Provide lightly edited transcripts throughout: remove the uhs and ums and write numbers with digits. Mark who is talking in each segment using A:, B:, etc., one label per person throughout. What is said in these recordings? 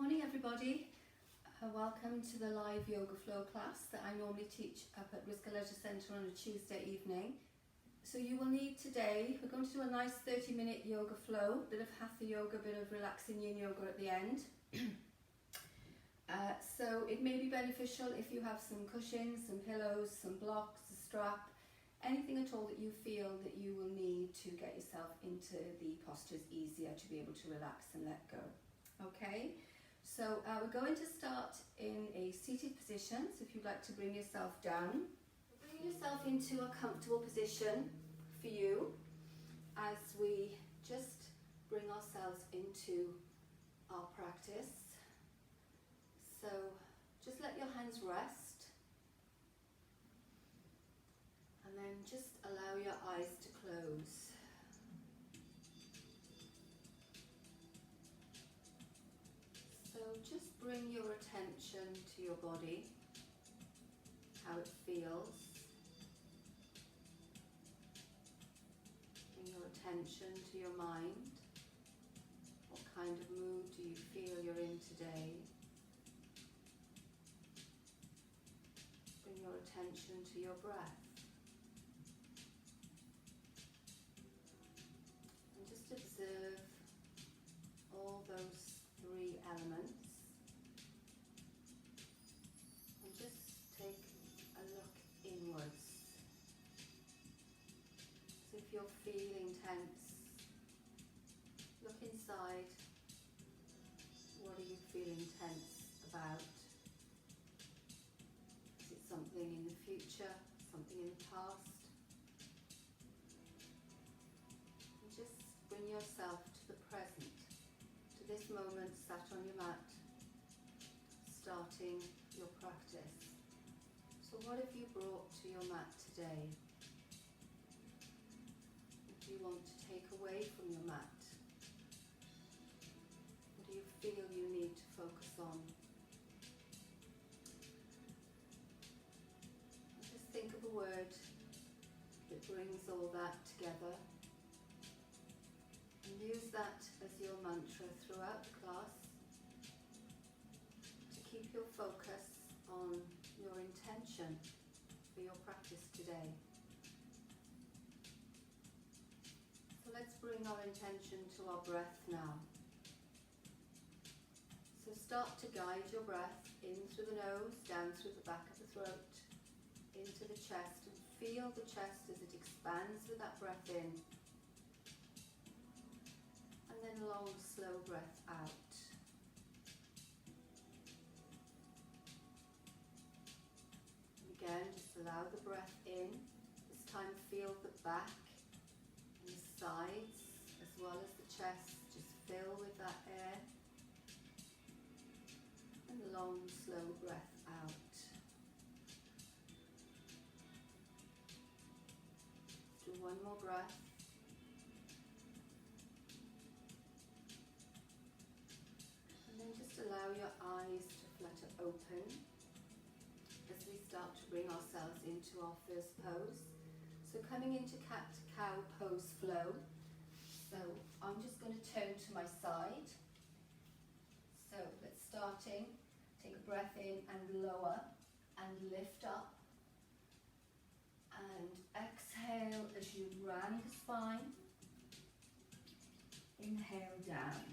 A: Morning everybody, welcome to the live Yoga Flow class that I normally teach up at Risk Leisure Centre on a Tuesday evening. So you will need today, we're going to do a nice 30-minute yoga flow, bit of hatha yoga, bit of relaxing yin yoga at the end. So it may be beneficial if you have some cushions, some pillows, some blocks, a strap, anything at all that you feel that you will need to get yourself into the postures easier to be able to relax and let go. Okay, so we're going to start in a seated position, so if you'd like to bring yourself down, bring yourself into a comfortable position for you as we just bring ourselves into our practice. So just let your hands rest and then just allow your eyes to close. So just bring your attention to your body, how it feels. Bring your attention to your mind. What kind of mood do you feel you're in today? Bring your attention to your breath. And just observe all those three elements. And just take a look inwards. So if you're feeling tense, look inside. What are you feeling tense about? Is it something in the future, something in the past? And just bring yourself to the present, to this moment sat on your mat, starting your practice. So what have you brought to your mat today? What do you want to take away from your mat? What do you feel you need to focus on? And just think of a word that brings all that together. And use that as your mantra throughout the class to keep your focus on your intention for your practice today. So let's bring our intention to our breath now. So start to guide your breath in through the nose, down through the back of the throat, into the chest, and feel the chest as it expands with that breath in. And then a long, slow breath out. And again, just allow the breath in. This time feel the back and the sides, as well as the chest, just fill with that air. And a long, slow breath out. Do one more breath. Just allow your eyes to flutter open as we start to bring ourselves into our first pose. So coming into cat-cow pose flow. So I'm just going to turn to my side. So let's starting. Take a breath in and lower and lift up. And exhale as you round the spine. Inhale down.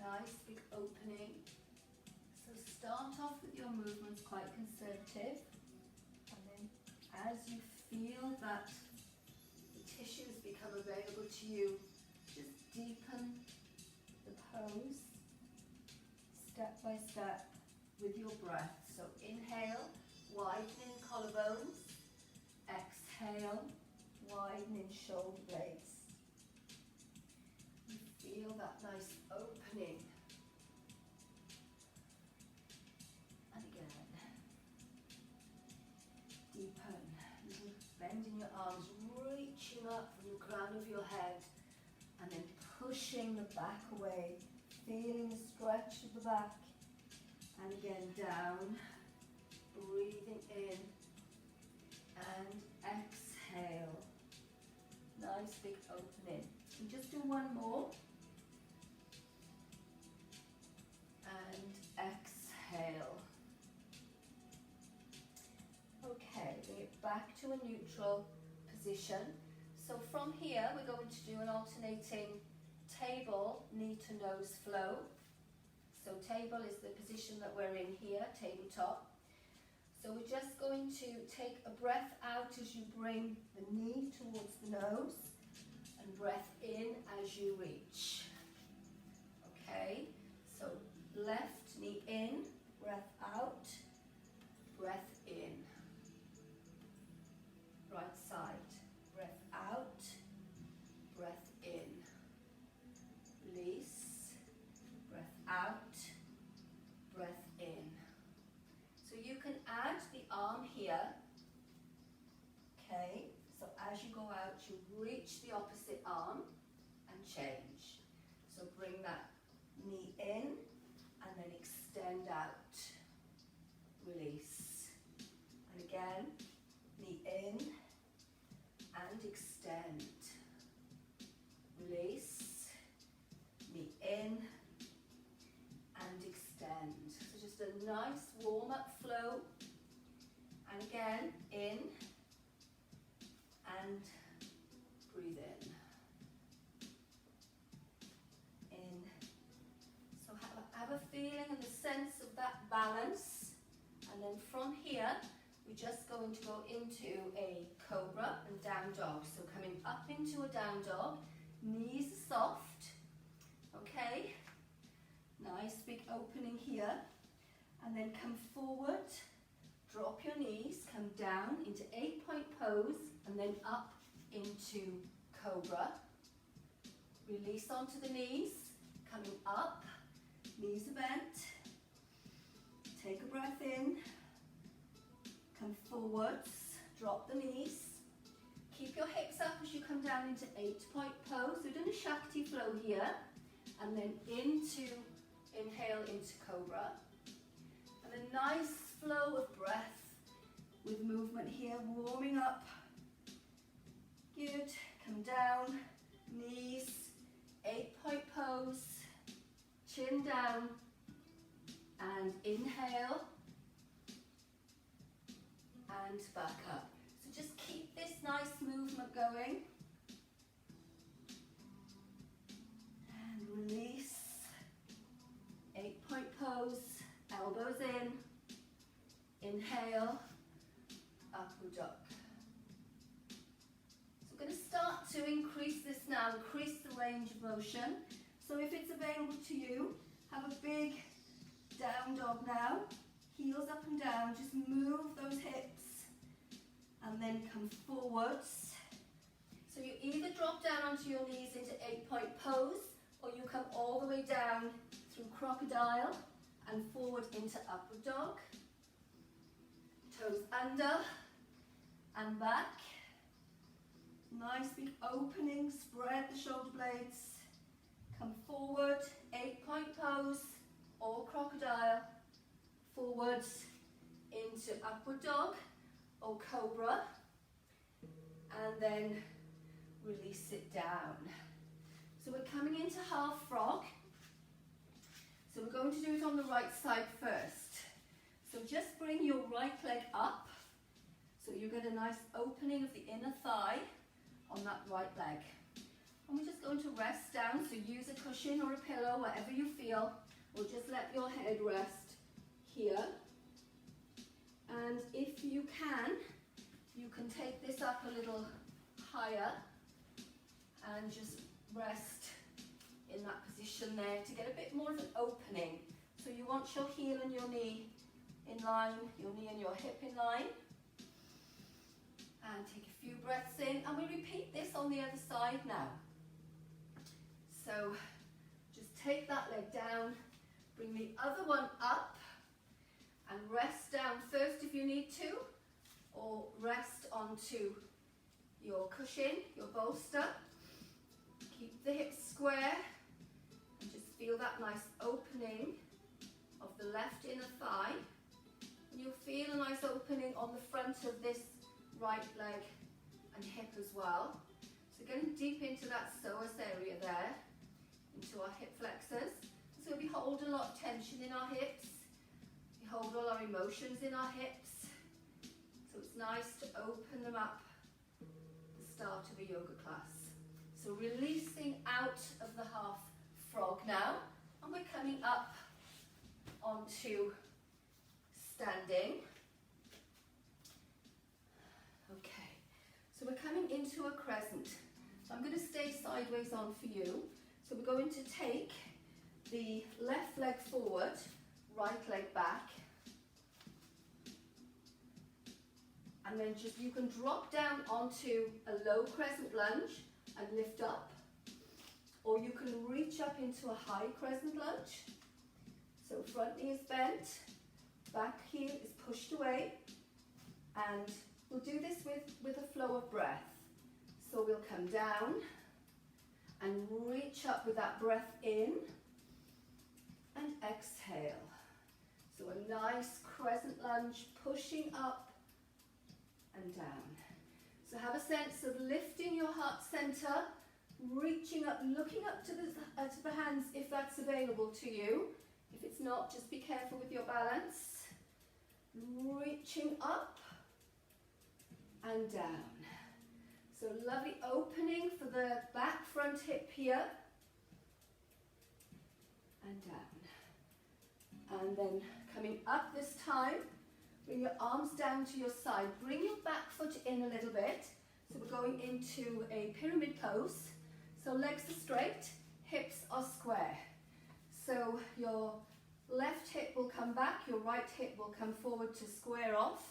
A: Nice big opening. So start off with your movements quite conservative, and then as you feel that the tissues become available to you, just deepen the pose step by step with your breath. So inhale, widening collarbones. Exhale, widening shoulder blades. Feel that nice opening. And again. Deepen. Bending your arms, reaching up from the crown of your head, and then pushing the back away. Feeling the stretch of the back. And again, down. Breathing in. And exhale. Nice big opening. And just do one more. And back to a neutral position. So from here, we're going to do an alternating table, knee to nose flow. So table is the position that we're in here, tabletop. So we're just going to take a breath out as you bring the knee towards the nose and breath in as you reach. Okay, so left knee in, breath out, breath in. Right side, breath out, breath in. Release, breath out, breath in. So you can add the arm here. Okay, so as you go out, you reach the opposite arm and change. So bring that knee in and then extend out. Release. And again, knee in and extend. Release. Knee in and extend. So just a nice warm-up flow. And again, in and breathe in. In. So have a feeling and a sense of that balance. And then from here, we're just going to go into a cobra and down dog. So coming up into a down dog, knees are soft. Okay, nice big opening here. And then come forward, drop your knees, come down into 8-point pose, and then up into cobra. Release onto the knees, coming up, knees are bent. Take a breath in, come forwards, drop the knees. Keep your hips up as you come down into 8-point pose. We're doing a Shakti flow here, and then inhale into cobra. And a nice flow of breath with movement here, warming up. Good, come down, knees, 8-point pose, chin down, and inhale, and back up. So just keep this nice movement going. And release, 8-point pose, elbows in, inhale, upward dog. So we're going to start to increase this now, increase the range of motion. So if it's available to you, have a big down dog now, heels up and down, just move those hips and then come forwards. So you either drop down onto your knees into 8-point pose, or you come all the way down through crocodile and forward into upward dog. Toes under and back. Nice big opening, spread the shoulder blades. Come forward, 8-point pose, or crocodile, forwards into upward dog or cobra, and then release it down. So we're coming into half frog. So we're going to do it on the right side first. So just bring your right leg up, so you get a nice opening of the inner thigh on that right leg. And we're just going to rest down, so use a cushion or a pillow, whatever you feel, or just let your head rest here. And if you can take this up a little higher and just rest in that position there to get a bit more of an opening. So you want your heel and your knee in line, your knee and your hip in line. And take a few breaths in, and we repeat this on the other side now. So just take that leg down, bring the other one up, and rest down first if you need to, or rest onto your cushion, your bolster. Keep the hips square, and just feel that nice opening of the left inner thigh. And you'll feel a nice opening on the front of this right leg and hip as well. So getting deep into that psoas area there, into our hip flexors. So we hold a lot of tension in our hips. We hold all our emotions in our hips. So it's nice to open them up at the start of a yoga class. So releasing out of the half frog now, and we're coming up onto standing. Okay, so we're coming into a crescent. So I'm going to stay sideways on for you. So we're going to take the left leg forward, right leg back, and then just you can drop down onto a low crescent lunge and lift up, or you can reach up into a high crescent lunge. So front knee is bent, back heel is pushed away, and we'll do this with a flow of breath. So we'll come down and reach up with that breath in and exhale. So a nice crescent lunge, pushing up and down. So have a sense of lifting your heart center, reaching up, looking up to the hands if that's available to you. If it's not, just be careful with your balance. Reaching up and down. So lovely opening for the back front hip here. And down. And then coming up this time, bring your arms down to your side. Bring your back foot in a little bit. So we're going into a pyramid pose. So legs are straight, hips are square. So your left hip will come back, your right hip will come forward to square off.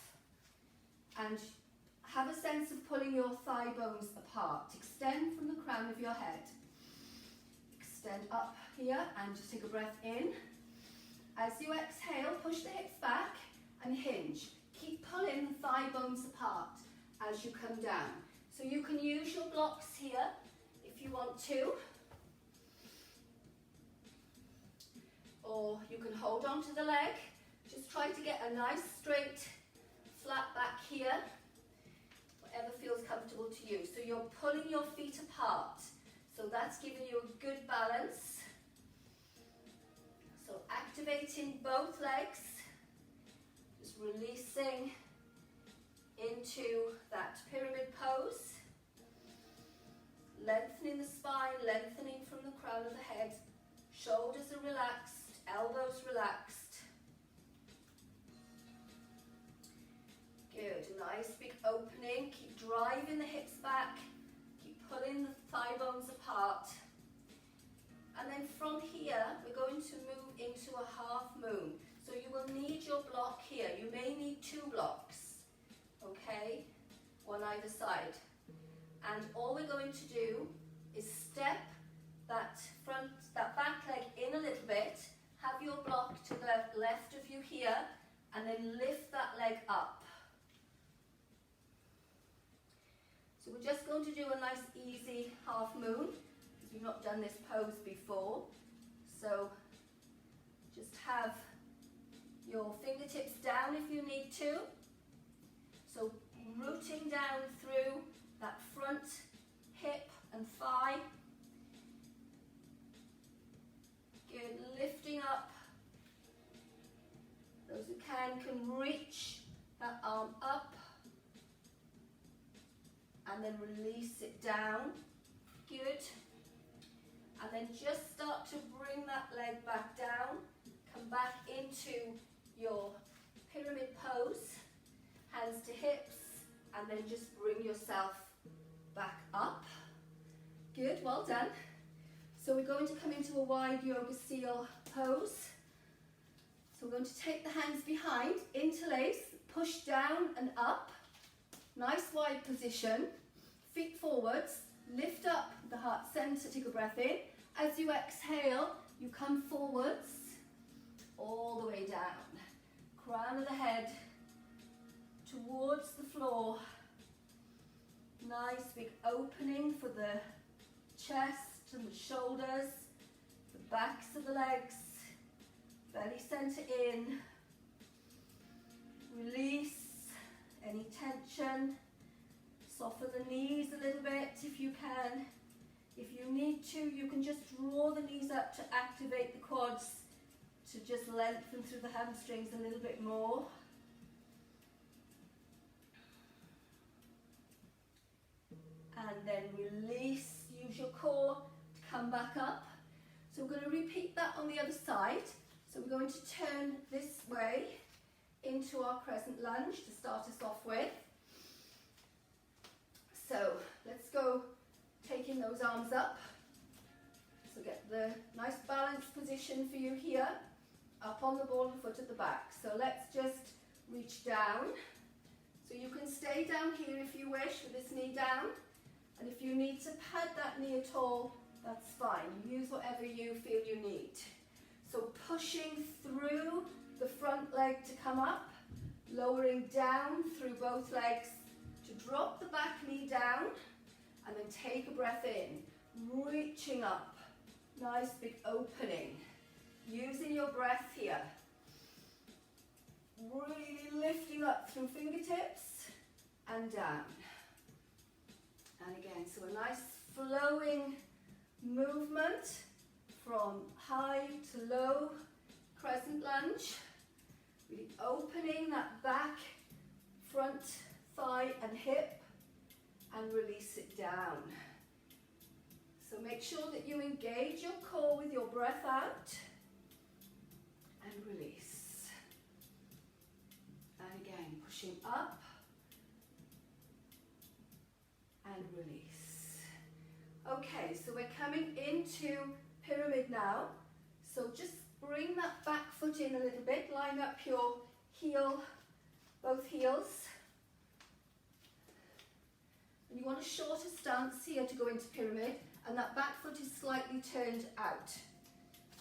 A: And have a sense of pulling your thigh bones apart. Extend from the crown of your head. Extend up here and just take a breath in. As you exhale, push the hips back and hinge. Keep pulling the thigh bones apart as you come down. So you can use your blocks here if you want to. Or you can hold on to the leg. Just try to get a nice straight flat back here. Whatever feels comfortable to you. So you're pulling your feet apart. So that's giving you a good balance. So activating both legs. Just releasing into that pyramid pose. Lengthening the spine, lengthening from the crown of the head. Shoulders are relaxed, elbows relaxed. Good, nice big opening. Keep driving the hips back. Keep pulling the thigh bones apart. And then from here, we're going to move into a half moon. So you will need your block here. You may need 2 blocks, okay? One either side. And all we're going to do is step that back leg in a little bit, have your block to the left of you here, and then lift that leg up. So we're just going to do a nice easy half moon, because we've not done this pose before. So just have your fingertips down if you need to. So rooting down through that front hip and thigh. Good, lifting up. Those who can reach that arm up. And then release it down. Good. And then just start to bring that leg back down. Come back into your pyramid pose. Hands to hips. And then just bring yourself back up. Good, well done. So we're going to come into a wide yoga seal pose. So we're going to take the hands behind, interlace, push down and up. Nice wide position. Feet forwards, lift up the heart center, take a breath in. As you exhale, you come forwards, all the way down. Crown of the head towards the floor. Nice big opening for the chest and the shoulders, the backs of the legs, belly center in. Release any tension. Soften the knees a little bit if you can. If you need to, you can just draw the knees up to activate the quads, to just lengthen through the hamstrings a little bit more. and then release, use your core to come back up. So we're going to repeat that on the other side. So we're going to turn this way into our crescent lunge to start us off with. So let's go taking those arms up. So get the nice balanced position for you here, up on the ball and foot at the back. So let's just reach down. So you can stay down here if you wish with this knee down. And if you need to pad that knee at all, that's fine. You use whatever you feel you need. So pushing through the front leg to come up, lowering down through both legs to drop the back knee down, and then take a breath in, reaching up. Nice big opening. Using your breath here. Really lifting up through fingertips and down. And again, so a nice flowing movement from high to low crescent lunge. Really opening that back, front thigh and hip, and release it down. So make sure that you engage your core with your breath out and release. And again, pushing up and release. Okay, so we're coming into pyramid now. So just bring that back foot in a little bit, line up your heel, both heels. And you want a shorter stance here to go into pyramid, and that back foot is slightly turned out.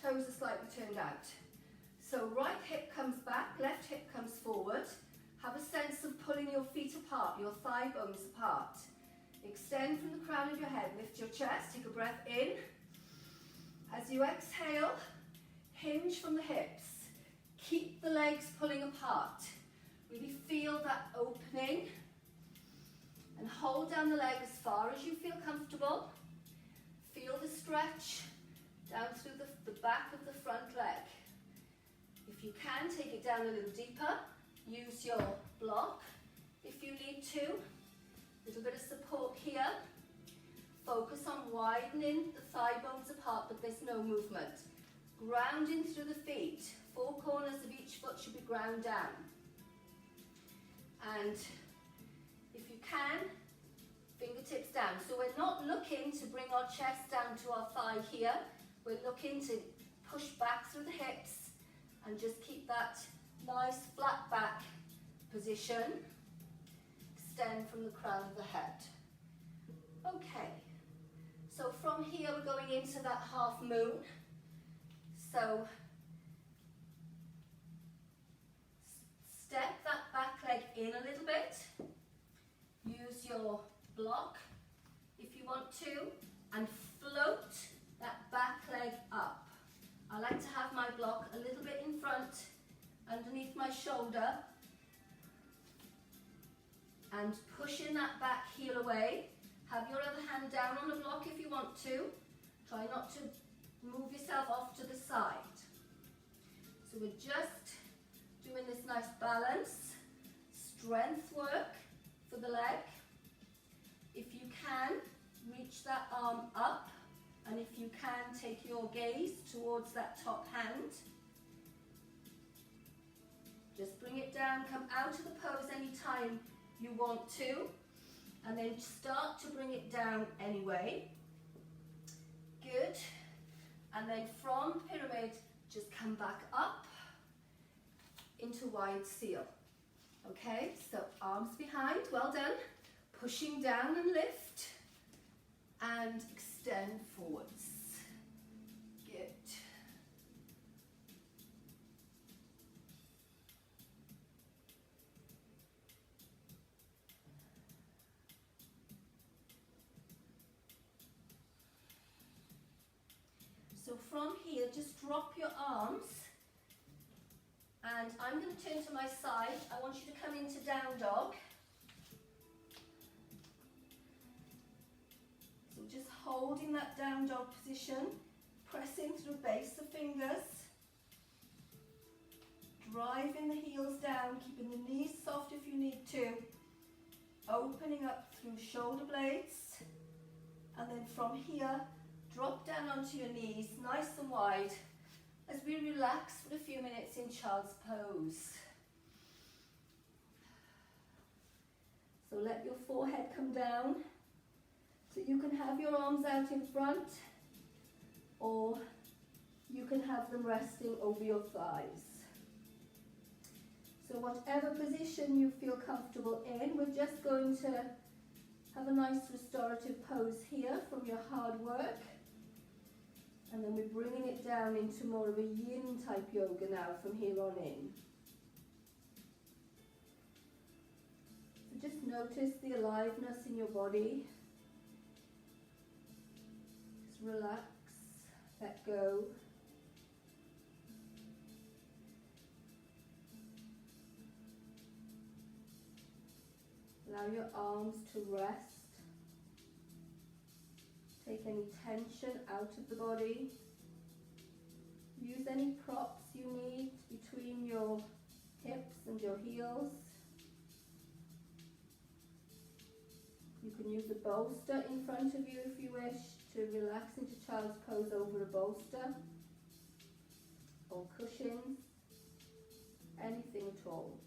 A: Toes are slightly turned out. So right hip comes back, left hip comes forward. Have a sense of pulling your feet apart, your thigh bones apart. Extend from the crown of your head, lift your chest, take a breath in. As you exhale, hinge from the hips. Keep the legs pulling apart. Really feel that opening. And hold down the leg as far as you feel comfortable. Feel the stretch down through the back of the front leg. If you can, take it down a little deeper. Use your block if you need to. A little bit of support here. Focus on widening the thigh bones apart, but there's no movement. Grounding through the feet. Four corners of each foot should be ground down. And if you can, fingertips down. So we're not looking to bring our chest down to our thigh here. We're looking to push back through the hips and just keep that nice flat back position. Extend from the crown of the head. Okay, so from here we're going into that half moon. So step that back leg in a little bit. Use your block if you want to, and float that back leg up. I like to have my block a little bit in front, underneath my shoulder, and pushing that back heel away. Have your other hand down on the block if you want to. Try not to move yourself off to the side. So we're just doing this nice balance, strength work for the leg. If you can, reach that arm up, and if you can, take your gaze towards that top hand. Just bring it down, come out of the pose anytime you want to, and then start to bring it down anyway. Good. And then from pyramid, just come back up into wide seal. Okay, so arms behind, well done. Pushing down and lift, and extend forwards. Good. So from here, just drop your arms, and I'm going to turn to my side. I want you to come into down dog. So just holding that down dog position, pressing through base of fingers, driving the heels down, keeping the knees soft if you need to, opening up through shoulder blades, and then from here, drop down onto your knees, nice and wide, as we relax for a few minutes in child's pose. So let your forehead come down, so you can have your arms out in front, or you can have them resting over your thighs. So whatever position you feel comfortable in, we're just going to have a nice restorative pose here from your hard work. And then we're bringing it down into more of a yin type yoga now from here on in. So just notice the aliveness in your body. Just relax, let go. Allow your arms to rest. Take any tension out of the body. Use any props you need between your hips and your heels. You can use a bolster in front of you if you wish to relax into child's pose over a bolster, or cushions, anything at all.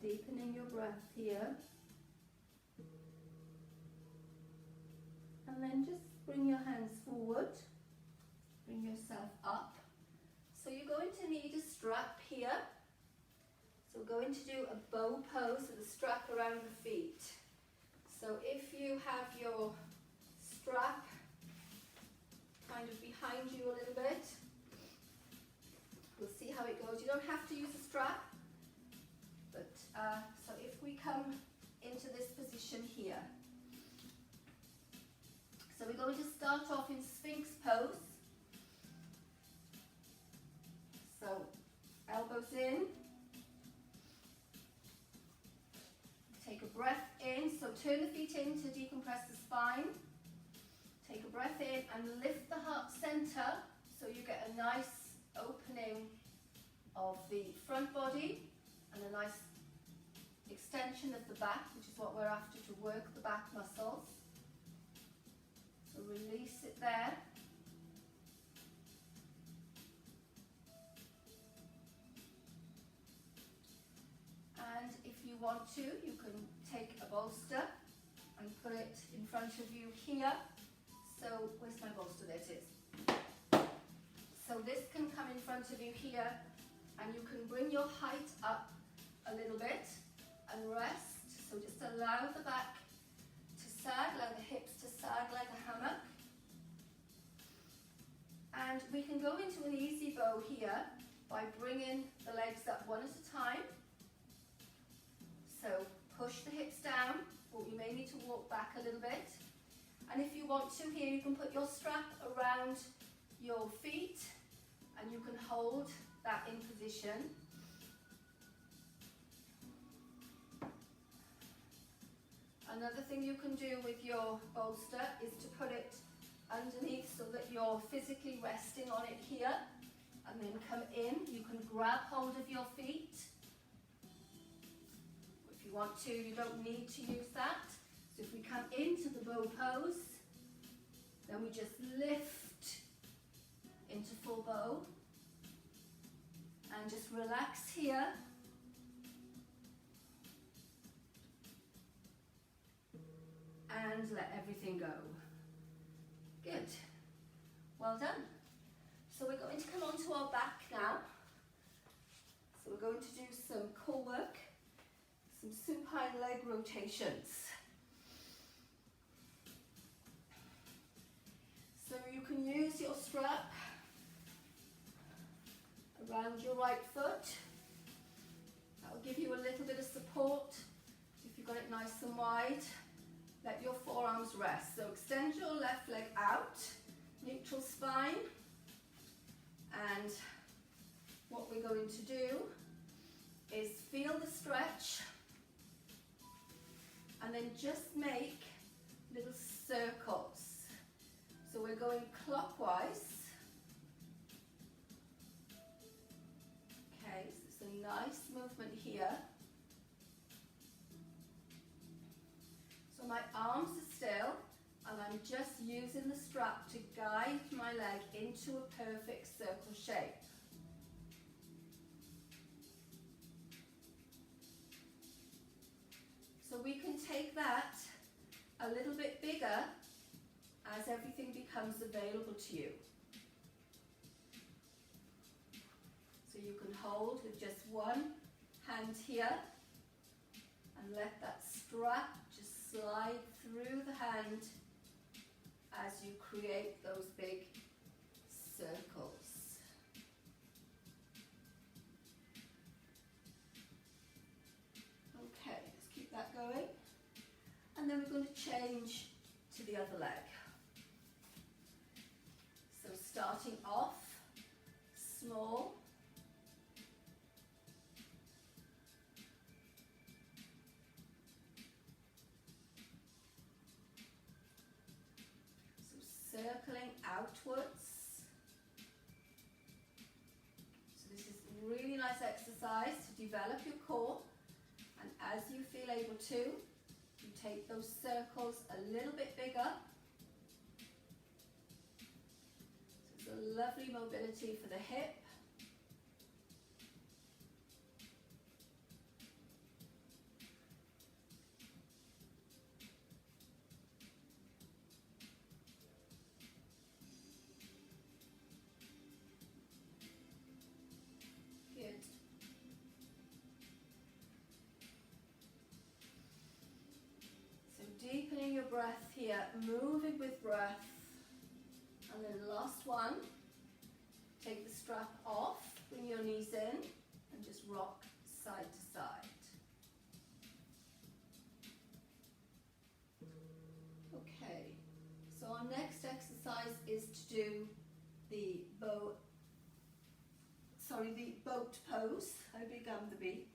A: Deepening your breath here. And then just bring your hands forward. Bring yourself up. So you're going to need a strap here. So we're going to do a bow pose with a strap around the feet. So if you have your strap kind of behind you a little bit, we'll see how it goes. You don't have to use a strap. But, so if we come into this position here, so we're going to start off in Sphinx pose. So elbows in, take a breath in, so turn the feet in to decompress the spine. Take a breath in and lift the heart center so you get a nice opening of the front body and a nice extension of the back, which is what we're after to work the back muscles. So release it there. And if you want to, you can take a bolster and put it in front of you here. So where's my bolster? There it is. So this can come in front of you here, and you can bring your height up a little bit and rest. So just allow the back to sag, allow the hips to sag like a hammock. And we can go into an easy bow here by bringing the legs up one at a time. So push the hips down, but you may need to walk back a little bit. And if you want to here, you can put your strap around your feet and you can hold that in position. Another thing you can do with your bolster is to put it underneath so that you're physically resting on it here, and then come in. You can grab hold of your feet. If you want to, you don't need to use that. So if we come into the bow pose, then we just lift into full bow and just relax here. And let everything go. Good. Well done. So we're going to come onto our back now. So we're going to do some core work, some supine leg rotations. So you can use your strap around your right foot. That will give you a little bit of support. side, let your forearms rest. So extend your left leg out, neutral spine, and what we're going to do is feel the stretch and then just make little circles. So we're going clockwise. Okay, so it's a nice movement here. So my arms are still and I'm just using the strap to guide my leg into a perfect circle shape. So we can take that a little bit bigger as everything becomes available to you. So you can hold with just one hand here and let that strap just slide through the hand as you create those big circles. Okay, let's keep that going. And then we're going to change to the other leg. So starting off small. So circling outwards. So this is a really nice exercise to develop your core. And as you feel able to, you take those circles a little bit bigger. So it's a lovely mobility for the hip. Good. Deepening your breath here, moving with breath. And then last one, take the strap off, bring your knees in, and just rock side to side. Okay, so our next exercise is to do the boat pose. I began the B.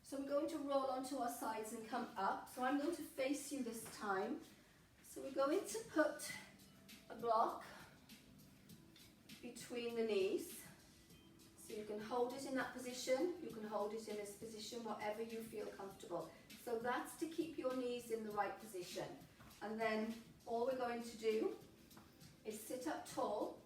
A: So we're going to roll onto our sides and come up. So I'm going to face you this time. So we're going to put a block between the knees. So you can hold it in that position. You can hold it in this position, whatever you feel comfortable. So that's to keep your knees in the right position. And then all we're going to do is sit up tall.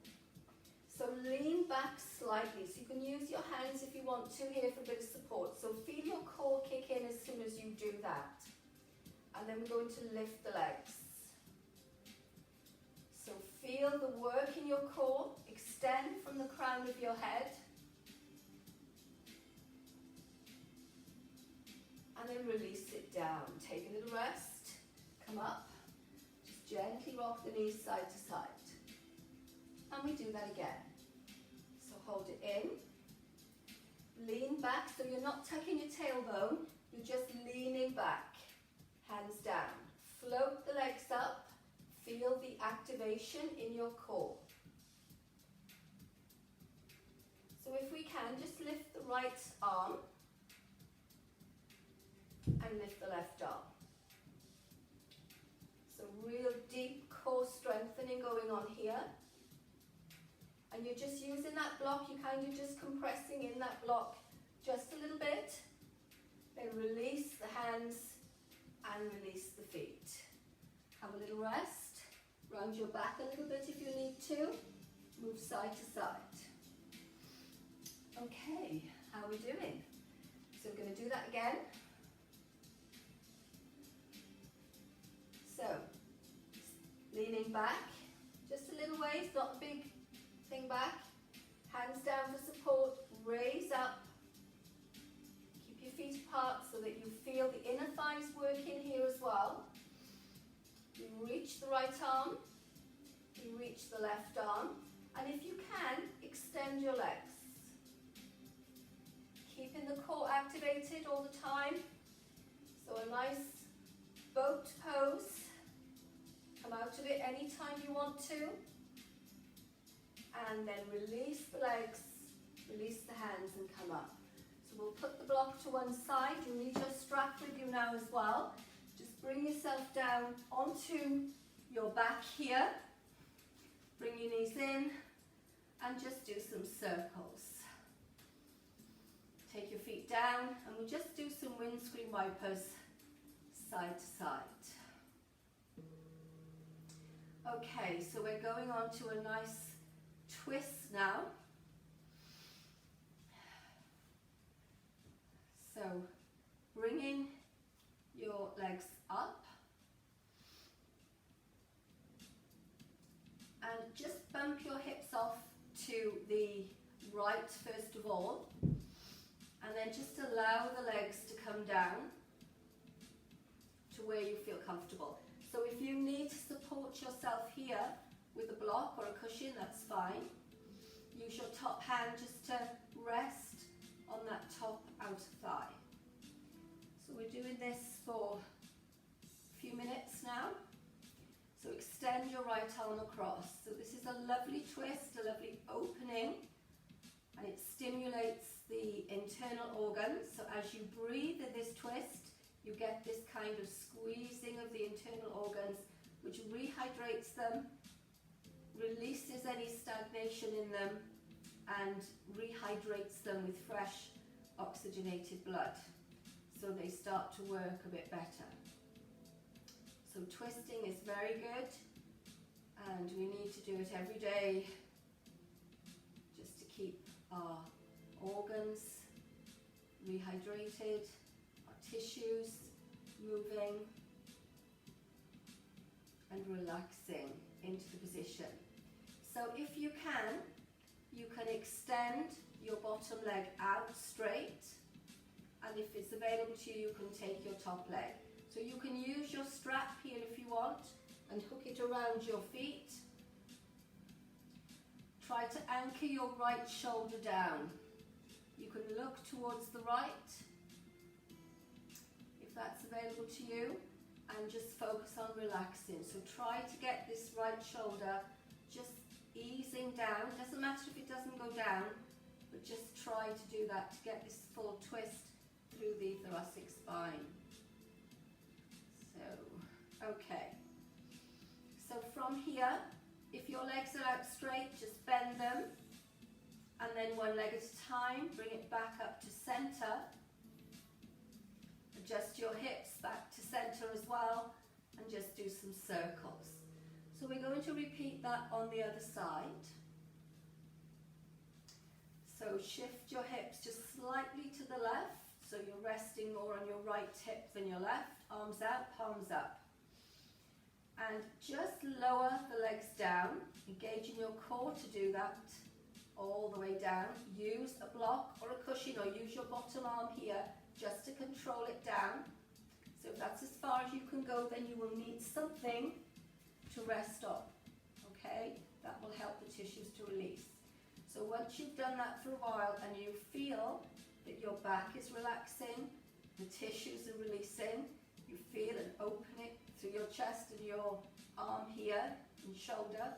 A: So lean back slightly. So you can use your hands if you want to here for a bit of support. So feel your core kick in as soon as you do that. And then we're going to lift the legs. So feel the work in your core. Extend from the crown of your head. And then release it down. Take a little rest. Come up. Just gently rock the knees side to side. And we do that again. So hold it in. Lean back, so you're not tucking your tailbone, you're just leaning back. Hands down. Float the legs up. Feel the activation in your core. So if we can, just lift the right arm and lift the left arm. So real deep core strengthening going on here. And you're just using that block, you're kind of just compressing in that block just a little bit. Then release the hands and release the feet. Have a little rest. Round your back a little bit if you need to. Move side to side. Okay, how are we doing? So we're going to do that again. So, leaning back, just a little ways, not a big thing back. Hands down for support, raise up. Keep your feet apart so that you feel the inner thighs working here as well. You reach the right arm, you reach the left arm, and if you can, extend your legs. Keeping the core activated all the time. So a nice boat pose. Come out of it anytime you want to. And then release the legs, release the hands and come up. So we'll put the block to one side. You'll need your strap with you now as well. Just bring yourself down onto your back here. Bring your knees in and just do some circles. Take your feet down and we'll just do some windscreen wipers side to side. Okay, so we're going on to a nice twist now. So bringing your legs up and just bump your hips off to the right first of all, and then just allow the legs to come down to where you feel comfortable. So if you need to support yourself here with a block or a cushion, that's fine. Use your top hand just to rest on that top outer thigh. So we're doing this for a few minutes now. So extend your right arm across. So this is a lovely twist, a lovely opening, and it stimulates the internal organs. So as you breathe in this twist, you get this kind of squeezing of the internal organs, which rehydrates them, releases any stagnation in them, and rehydrates them with fresh oxygenated blood. So they start to work a bit better. So twisting is very good, and we need to do it every day just to keep our organs rehydrated, our tissues moving and relaxing into the position. So if you can extend your bottom leg out straight, and if it's available to you, you can take your top leg. So you can use your strap here if you want and hook it around your feet. Try to anchor your right shoulder down. You can look towards the right, if that's available to you, and just focus on relaxing. So try to get this right shoulder just easing down. Doesn't matter if it doesn't go down, but just try to do that to get this full twist through the thoracic spine. So, okay. So from here, if your legs are out straight, just bend them, and then one leg at a time, bring it back up to center. Adjust your hips back to center as well, and just do some circles. So we're going to repeat that on the other side. So shift your hips just slightly to the left, so you're resting more on your right hip than your left. Arms out, palms up. And just lower the legs down, engaging your core to do that all the way down. Use a block or a cushion, or use your bottom arm here just to control it down. So if that's as far as you can go, then you will need something to rest on, okay? That will help the tissues to release. So once you've done that for a while and you feel that your back is relaxing, the tissues are releasing, you feel an opening through your chest and your arm here and shoulder.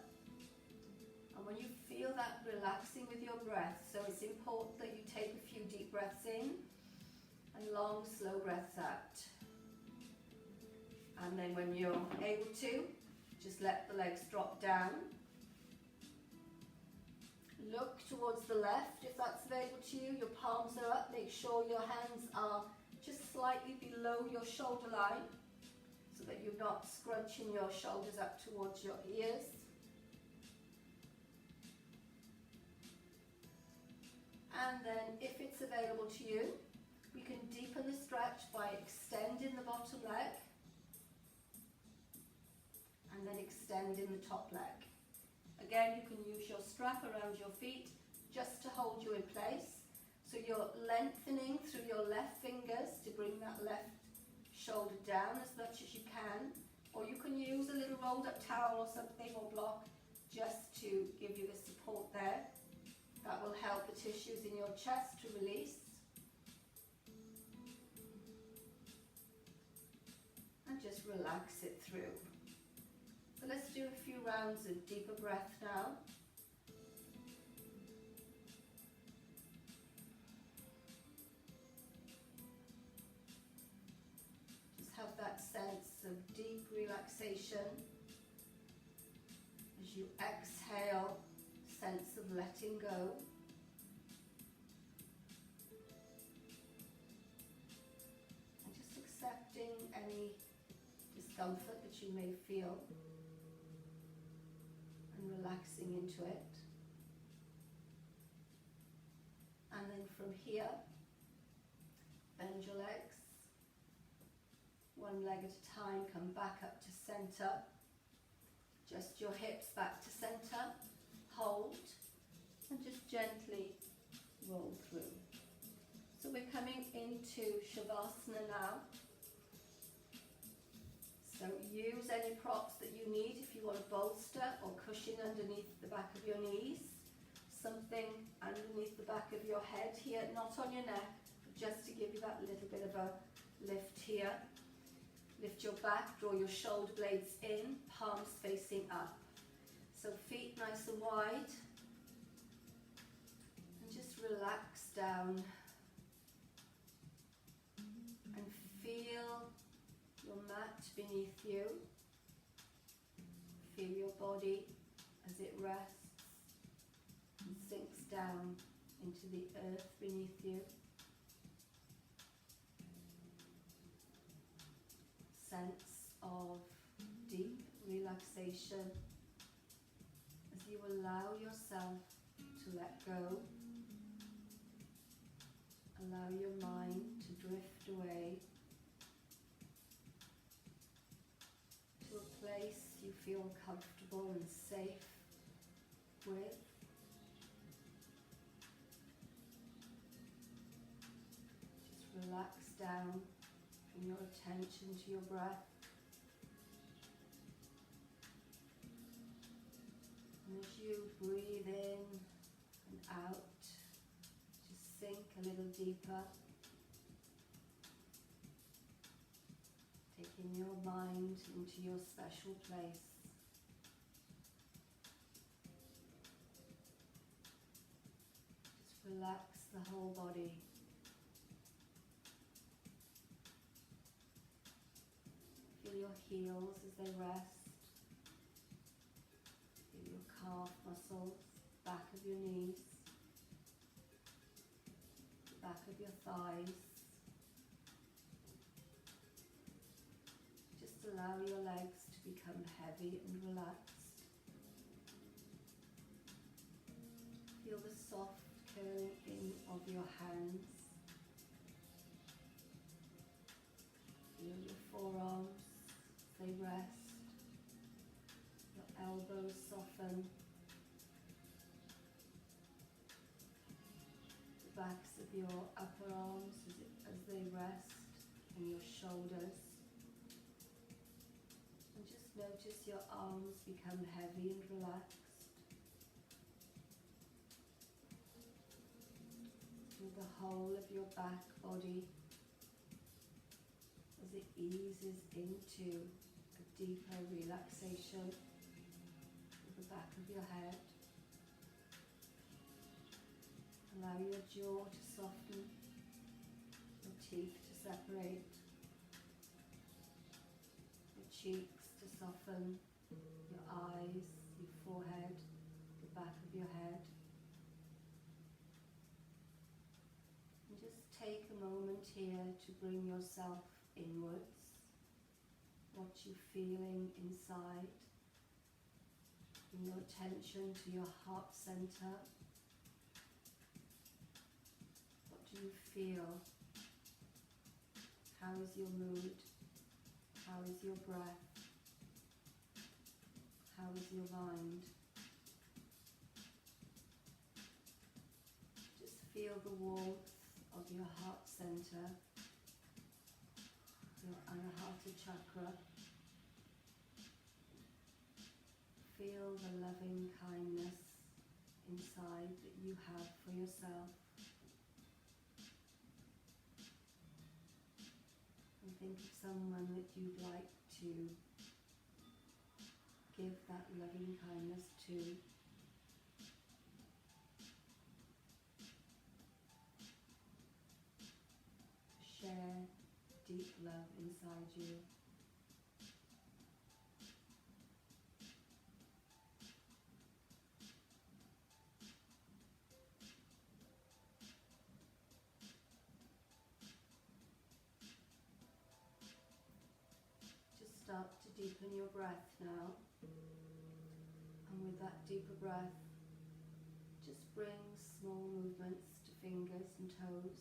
A: And when you feel that relaxing with your breath, so it's important that you take a few deep breaths in and long, slow breaths out. And then when you're able to, just let the legs drop down. Look towards the left if that's available to you. Your palms are up. Make sure your hands are just slightly below your shoulder line so that you're not scrunching your shoulders up towards your ears. And then if it's available to you, we can deepen the stretch by extending the bottom leg and then extending the top leg. Again, you can use your strap around your feet just to hold you in place. So you're lengthening through your left fingers to bring that left shoulder down as much as you can. Or you can use a little rolled up towel or something or block just to give you the support there. That will help the tissues in your chest to release. And just relax it through. So let's do a few rounds of deeper breath now. Just have that sense of deep relaxation. As you exhale, sense of letting go. And just accepting any discomfort that you may feel and relaxing into it. And then from here, bend your legs. One leg at a time, come back up to center. Just your hips back to center. Hold and just gently roll through. So we're coming into Shavasana now. So use any props that you need if you want a bolster or cushion underneath the back of your knees. Something underneath the back of your head here, not on your neck, but just to give you that little bit of a lift here. Lift your back, draw your shoulder blades in, palms facing up. So feet nice and wide. And just relax down. And feel your mat beneath you. Feel your body as it rests and sinks down into the earth beneath you. Sense of deep relaxation as you allow yourself to let go. Allow your mind to drift away to a place you feel comfortable and safe with. Just relax down. Bring your attention to your breath. And as you breathe in and out, just sink a little deeper. Taking your mind into your special place. Just relax the whole body. Feel your heels as they rest. Feel your calf muscles, back of your knees, back of your thighs. Just allow your legs to become heavy and relaxed. Feel the soft curling in of your hands. Feel your forearms. They rest, your elbows soften, the backs of your upper arms as they rest, and your shoulders. And just notice your arms become heavy and relaxed. Feel the whole of your back body as it eases into a deeper relaxation with the back of your head. Allow your jaw to soften, your teeth to separate, your cheeks to soften, your eyes, your forehead, the back of your head. And just take a moment here to bring yourself inwards. What you're feeling inside. Bring your attention to your heart center. What do you feel? How is your mood? How is your breath? How is your mind? Just feel the warmth of your heart center. Your Anahata chakra. Feel the loving kindness inside that you have for yourself. And think of someone that you'd like to give that loving kindness to. Share deep love inside you. Just start to deepen your breath now. And with that deeper breath, just bring small movements to fingers and toes.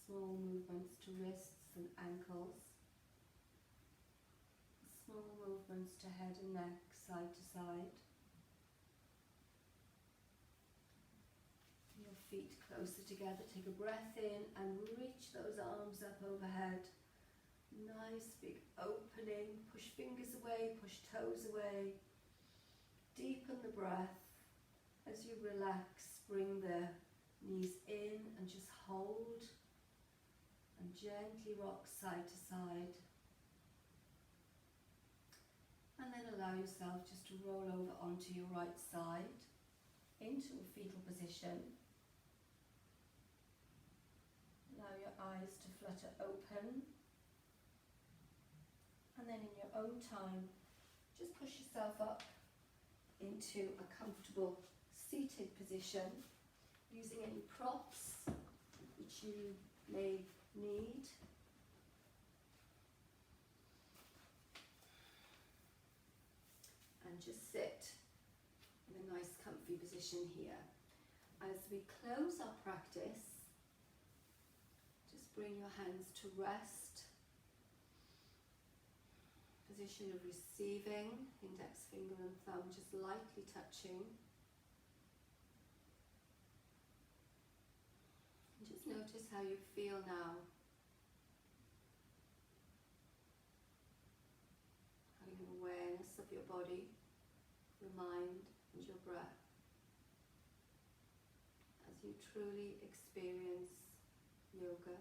A: Small movements to wrists and ankles. Small movements to head and neck, side to side. Your feet closer together. Take a breath in and reach those arms up overhead. Nice big opening. Push fingers away, push toes away. Deepen the breath. As you relax, bring the knees in and just hold. And gently rock side to side. And then allow yourself just to roll over onto your right side into a fetal position. Allow your eyes to flutter open. And then in your own time, just push yourself up into a comfortable seated position using any props which you may need. And just sit in a nice comfy position here. As we close our practice, just bring your hands to rest. Position of receiving, index finger and thumb just lightly touching. Just notice how you feel now. Having an awareness of your body, your mind and your breath as you truly experience yoga.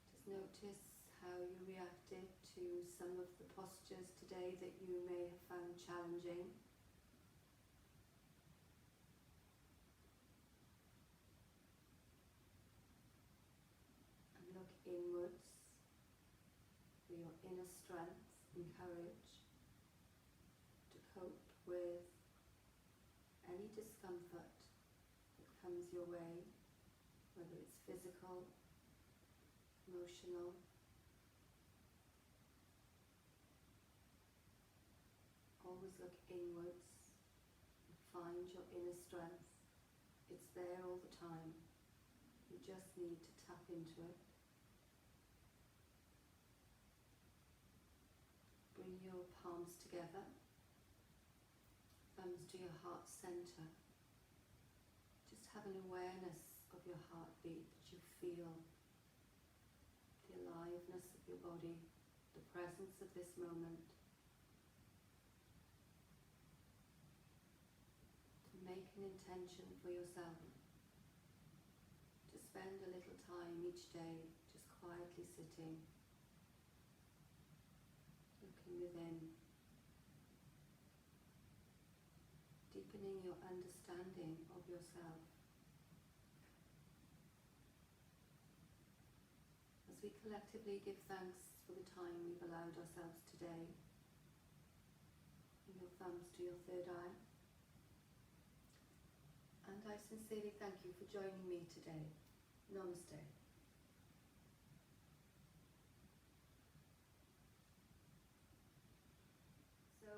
A: Just notice how you reacted to some of the postures today that you may have found challenging. And look inwards for your inner strength and courage to cope with any discomfort that comes your way, whether it's physical, emotional. Always look inwards and find your inner strength. It's there all the time. You just need to tap into it. Bring your palms together, thumbs to your heart center. Just have an awareness of your heartbeat, that you feel the aliveness of your body, the presence of this moment. Make an intention for yourself to spend a little time each day just quietly sitting, looking within, deepening your understanding of yourself. As we collectively give thanks for the time we've allowed ourselves today, bring your thumbs to your third eye. And I sincerely thank you for joining me today. Namaste. So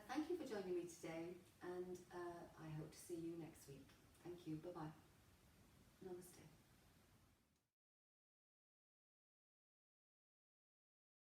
A: thank you for joining me today, and I hope to see you next week. Thank you. Bye-bye. Namaste.